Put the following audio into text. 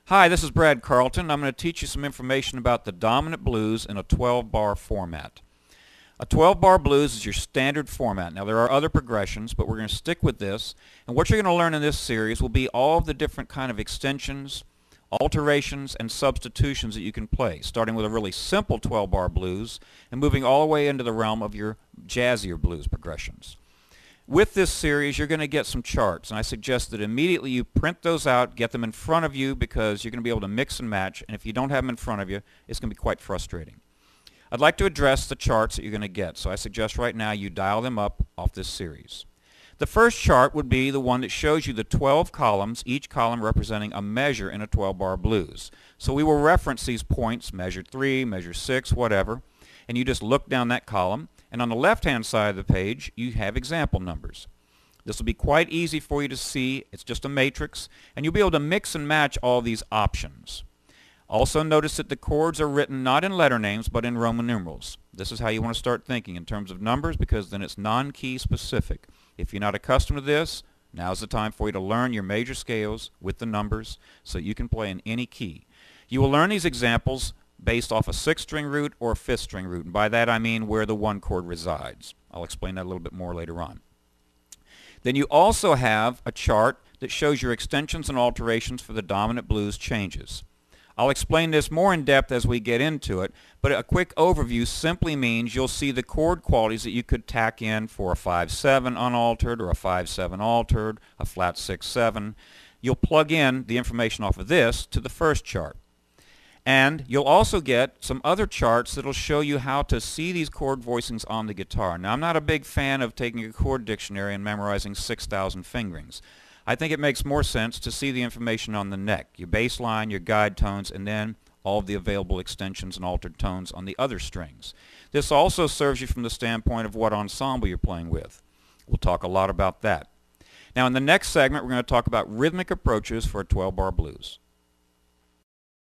Hi, this is Brad Carlton. I'm going to teach you some information about the dominant blues in a 12-bar format. A 12-bar blues is your standard format. Now there are other progressions, but we're going to stick with this. And what you're going to learn in this series will be all of the different kind of extensions, alterations, and substitutions that you can play, starting with a really simple 12-bar blues and moving all the way into the realm of your jazzier blues progressions. With this series, you're going to get some charts, and I suggest that immediately you print those out, get them in front of you, because you're going to be able to mix and match, and if you don't have them in front of you, it's going to be quite frustrating. I'd like to address the charts that you're going to get, so I suggest right now you dial them up off this series. The first chart would be the one that shows you the 12 columns, each column representing a measure in a 12-bar blues. So we will reference these points, measure 3, measure 6, whatever, and you just look down that column. And on the left-hand side of the page, you have example numbers. This will be quite easy for you to see. It's just a matrix, and you'll be able to mix and match all these options. Also notice that the chords are written not in letter names, but in Roman numerals. This is how you want to start thinking in terms of numbers, because then it's non-key specific. If you're not accustomed to this, now's the time for you to learn your major scales with the numbers so you can play in any key. You will learn these examples based off a 6th-string root or a 5th-string root, and by that I mean where the 1 chord resides. I'll explain that a little bit more later on. Then you also have a chart that shows your extensions and alterations for the dominant blues changes. I'll explain this more in depth as we get into it, but a quick overview simply means you'll see the chord qualities that you could tack in for a 5-7 unaltered or a 5-7 altered, a flat 6-7. You'll plug in the information off of this to the first chart. And you'll also get some other charts that will show you how to see these chord voicings on the guitar. Now, I'm not a big fan of taking a chord dictionary and memorizing 6,000 fingerings. I think it makes more sense to see the information on the neck, your bass line, your guide tones, and then all of the available extensions and altered tones on the other strings. This also serves you from the standpoint of what ensemble you're playing with. We'll talk a lot about that. Now, in the next segment, we're going to talk about rhythmic approaches for a 12-bar blues.